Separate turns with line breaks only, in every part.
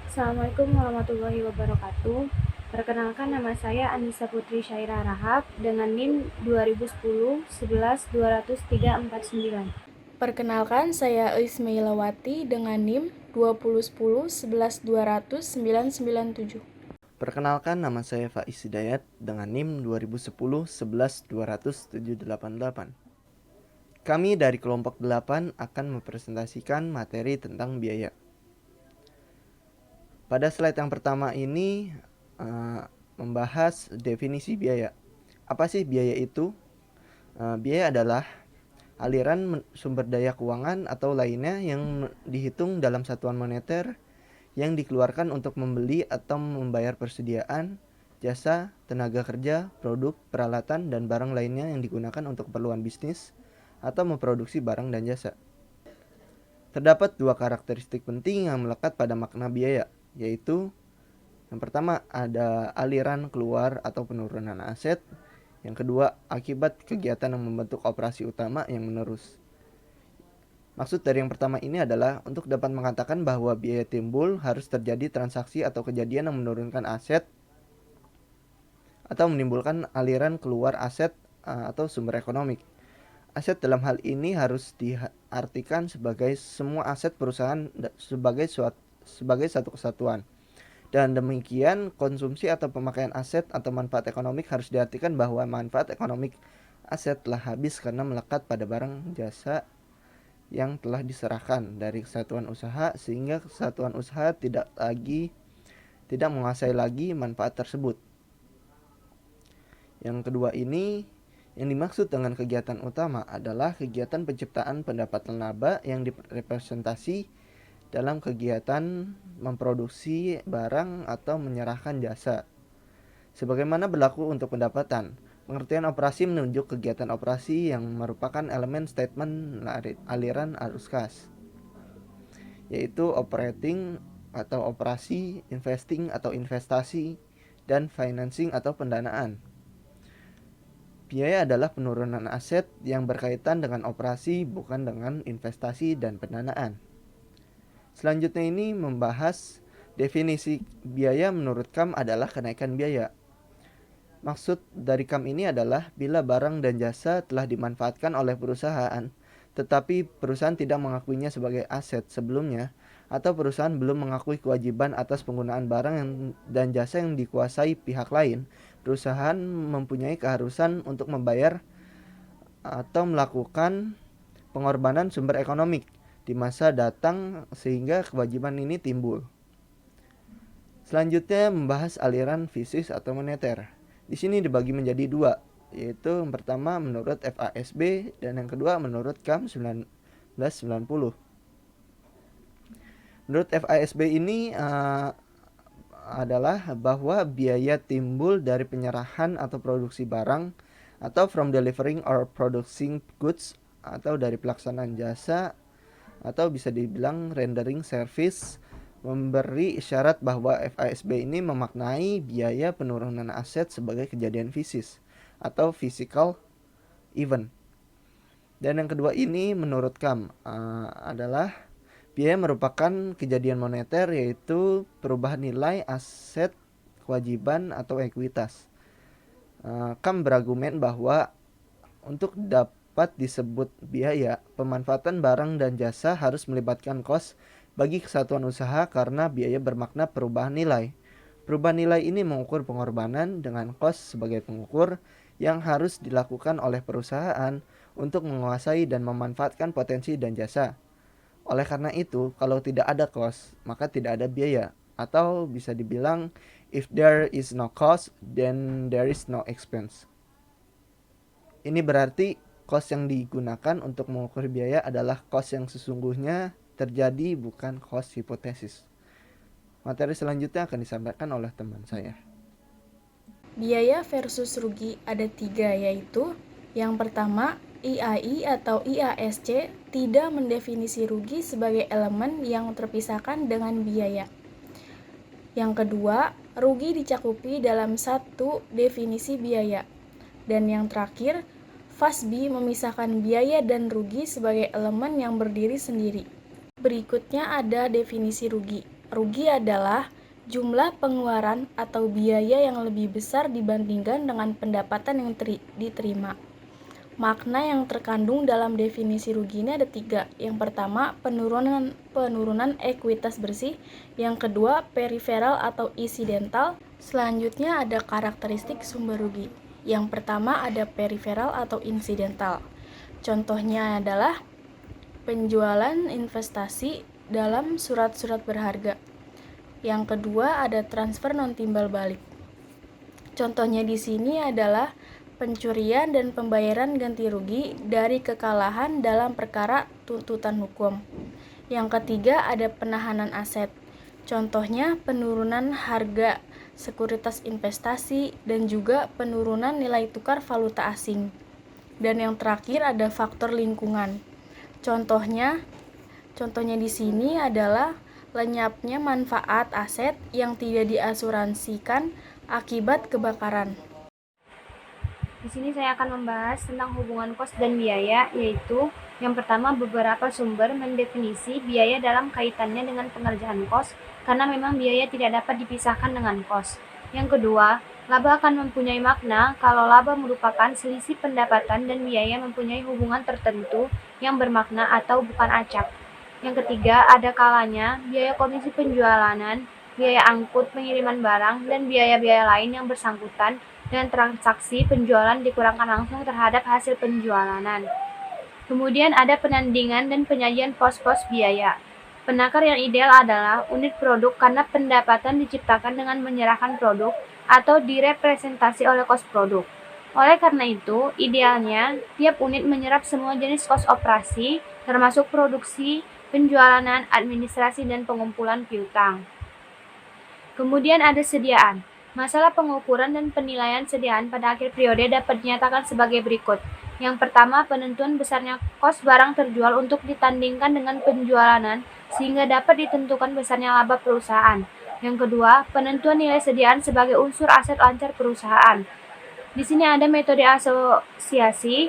Assalamualaikum warahmatullahi wabarakatuh. Perkenalkan, nama saya Anissa Putri Syairah Rahab dengan NIM 2010 11 20349.
Perkenalkan, saya Ismailawati dengan NIM 2010 11 200 997.
Perkenalkan, nama saya Faiz Hidayat dengan NIM 2010 11 200 788. Kami dari kelompok 8 akan mempresentasikan materi tentang biaya. Pada slide yang pertama ini membahas definisi biaya. Apa sih biaya itu? Biaya adalah aliran sumber daya keuangan atau lainnya yang dihitung dalam satuan moneter yang dikeluarkan untuk membeli atau membayar persediaan, jasa, tenaga kerja, produk, peralatan, dan barang lainnya yang digunakan untuk keperluan bisnis atau memproduksi barang dan jasa. Terdapat dua karakteristik penting yang melekat pada makna biaya, yaitu yang pertama ada aliran keluar atau penurunan aset, yang kedua akibat kegiatan yang membentuk operasi utama yang menerus. Maksud dari yang pertama ini adalah untuk dapat mengatakan bahwa biaya timbul harus terjadi transaksi atau kejadian yang menurunkan aset atau menimbulkan aliran keluar aset atau sumber ekonomi. Aset dalam hal ini harus diartikan sebagai semua aset perusahaan sebagai satu kesatuan. Dan demikian konsumsi atau pemakaian aset atau manfaat ekonomi harus diartikan bahwa manfaat ekonomi aset telah habis karena melekat pada barang jasa yang telah diserahkan dari kesatuan usaha, sehingga kesatuan usaha tidak menguasai lagi manfaat tersebut. Yang kedua ini, yang dimaksud dengan kegiatan utama adalah kegiatan penciptaan pendapatan laba yang direpresentasi dalam kegiatan memproduksi barang atau menyerahkan jasa. Sebagaimana berlaku untuk pendapatan, pengertian operasi menunjuk kegiatan operasi yang merupakan elemen statement aliran arus kas, yaitu operating atau operasi, investing atau investasi, dan financing atau pendanaan. Biaya adalah penurunan aset yang berkaitan dengan operasi, bukan dengan investasi dan pendanaan. Selanjutnya ini membahas definisi biaya menurut KAM adalah kenaikan biaya. Maksud dari KAM ini adalah bila barang dan jasa telah dimanfaatkan oleh perusahaan, tetapi perusahaan tidak mengakuinya sebagai aset sebelumnya, atau perusahaan belum mengakui kewajiban atas penggunaan barang dan jasa yang dikuasai pihak lain, perusahaan mempunyai keharusan untuk membayar atau melakukan pengorbanan sumber ekonomi di masa datang sehingga kewajiban ini timbul. Selanjutnya membahas aliran fisis atau moneter. Di sini dibagi menjadi dua, yaitu yang pertama menurut FASB dan yang kedua menurut KAM 1990. Menurut FASB ini adalah bahwa biaya timbul dari penyerahan atau produksi barang atau from delivering or producing goods atau dari pelaksanaan jasa atau bisa dibilang rendering service, memberi isyarat bahwa FASB ini memaknai biaya penurunan aset sebagai kejadian fisis atau physical event. Dan yang kedua ini menurut KAM adalah biaya merupakan kejadian moneter, yaitu perubahan nilai aset, kewajiban atau ekuitas. KAM berargumen bahwa untuk dapat disebut biaya, pemanfaatan barang dan jasa harus melibatkan kos bagi kesatuan usaha karena biaya bermakna perubahan nilai. Perubahan nilai ini mengukur pengorbanan dengan kos sebagai pengukur yang harus dilakukan oleh perusahaan untuk menguasai dan memanfaatkan potensi dan jasa. Oleh karena itu, kalau tidak ada kos, maka tidak ada biaya. Atau bisa dibilang, if there is no cost, then there is no expense. Ini berarti cost yang digunakan untuk mengukur biaya adalah cost yang sesungguhnya terjadi, bukan cost hipotesis. Materi selanjutnya akan disampaikan oleh teman saya.
Biaya versus rugi ada 3, yaitu yang pertama, IAI atau IASC tidak mendefinisi rugi sebagai elemen yang terpisahkan dengan biaya. Yang kedua, rugi dicakupi dalam satu definisi biaya. Dan yang terakhir, FASB memisahkan biaya dan rugi sebagai elemen yang berdiri sendiri. Berikutnya ada definisi rugi. Rugi adalah jumlah pengeluaran atau biaya yang lebih besar dibandingkan dengan pendapatan yang diterima. Makna yang terkandung dalam definisi rugi ini ada 3. Yang pertama, penurunan ekuitas bersih. Yang kedua, periferal atau insidental. Selanjutnya ada karakteristik sumber rugi. Yang pertama ada periferal atau insidental. Contohnya adalah penjualan investasi dalam surat-surat berharga. Yang kedua ada transfer non timbal balik. Contohnya di sini adalah pencurian dan pembayaran ganti rugi dari kekalahan dalam perkara tuntutan hukum. Yang ketiga ada penahanan aset. Contohnya penurunan harga sekuritas investasi dan juga penurunan nilai tukar valuta asing. Dan yang terakhir ada faktor lingkungan. Contohnya di sini adalah lenyapnya manfaat aset yang tidak diasuransikan akibat kebakaran.
Di sini saya akan membahas tentang hubungan kos dan biaya, yaitu yang pertama, beberapa sumber mendefinisi biaya dalam kaitannya dengan pengerjaan kos, karena memang biaya tidak dapat dipisahkan dengan kos. Yang kedua, laba akan mempunyai makna kalau laba merupakan selisih pendapatan dan biaya mempunyai hubungan tertentu yang bermakna atau bukan acak. Yang ketiga, ada kalanya biaya komisi penjualan, biaya angkut pengiriman barang, dan biaya-biaya lain yang bersangkutan dengan transaksi penjualan dikurangkan langsung terhadap hasil penjualan. Kemudian ada penandingan dan penyajian pos-pos biaya. Penakar yang ideal adalah unit produk karena pendapatan diciptakan dengan menyerahkan produk atau direpresentasi oleh kos produk. Oleh karena itu, idealnya tiap unit menyerap semua jenis kos operasi, termasuk produksi, penjualan, administrasi, dan pengumpulan piutang. Kemudian ada sediaan. Masalah pengukuran dan penilaian sediaan pada akhir periode dapat dinyatakan sebagai berikut. Yang pertama, penentuan besarnya kos barang terjual untuk ditandingkan dengan penjualan sehingga dapat ditentukan besarnya laba perusahaan. Yang kedua, penentuan nilai sediaan sebagai unsur aset lancar perusahaan. Di sini ada metode asosiasi.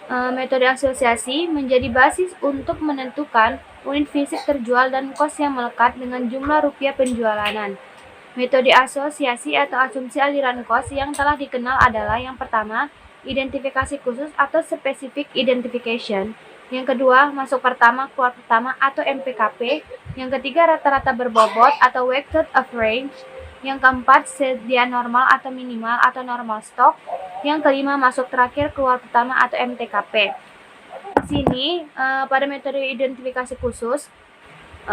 Metode asosiasi menjadi basis untuk menentukan unit fisik terjual dan kos yang melekat dengan jumlah rupiah penjualan. Metode asosiasi atau asumsi aliran kos yang telah dikenal adalah yang pertama, identifikasi khusus atau specific identification. Yang kedua, masuk pertama, keluar pertama atau MPKP. Yang ketiga, rata-rata berbobot atau weighted average. Yang keempat, sediaan normal atau minimal atau normal stock. Yang kelima, masuk terakhir, keluar pertama atau MTKP. Di sini, pada metode identifikasi khusus,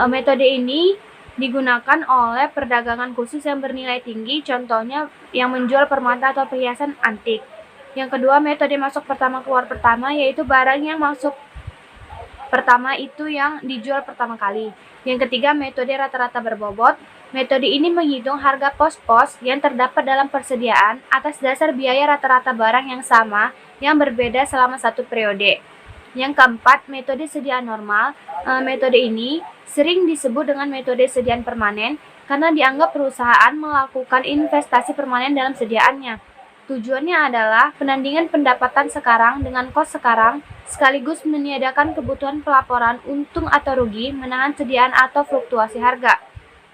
metode ini digunakan oleh perdagangan khusus yang bernilai tinggi, contohnya yang menjual permata atau perhiasan antik. Yang kedua, metode masuk pertama keluar pertama, yaitu barang yang masuk pertama itu yang dijual pertama kali. Yang ketiga, metode rata-rata berbobot. Metode ini menghitung harga pos-pos yang terdapat dalam persediaan atas dasar biaya rata-rata barang yang sama yang berbeda selama satu periode. Yang keempat, metode sediaan normal. Metode ini sering disebut dengan metode sediaan permanen karena dianggap perusahaan melakukan investasi permanen dalam sediaannya. Tujuannya adalah penandingan pendapatan sekarang dengan kos sekarang, sekaligus meniadakan kebutuhan pelaporan untung atau rugi, menahan sediaan atau fluktuasi harga.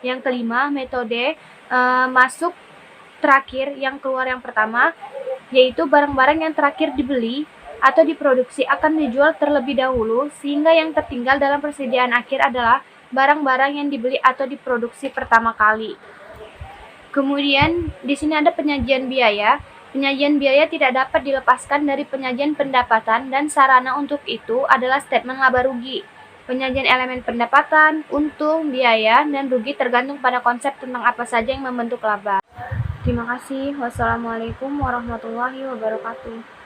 Yang kelima, metode masuk terakhir yang keluar yang pertama, yaitu barang-barang yang terakhir dibeli atau diproduksi akan dijual terlebih dahulu, sehingga yang tertinggal dalam persediaan akhir adalah barang-barang yang dibeli atau diproduksi pertama kali. Kemudian di sini ada penyajian biaya. Penyajian biaya tidak dapat dilepaskan dari penyajian pendapatan dan sarana untuk itu adalah statement laba rugi. Penyajian elemen pendapatan, untung, biaya, dan rugi tergantung pada konsep tentang apa saja yang membentuk laba. Terima kasih. Wassalamualaikum warahmatullahi wabarakatuh.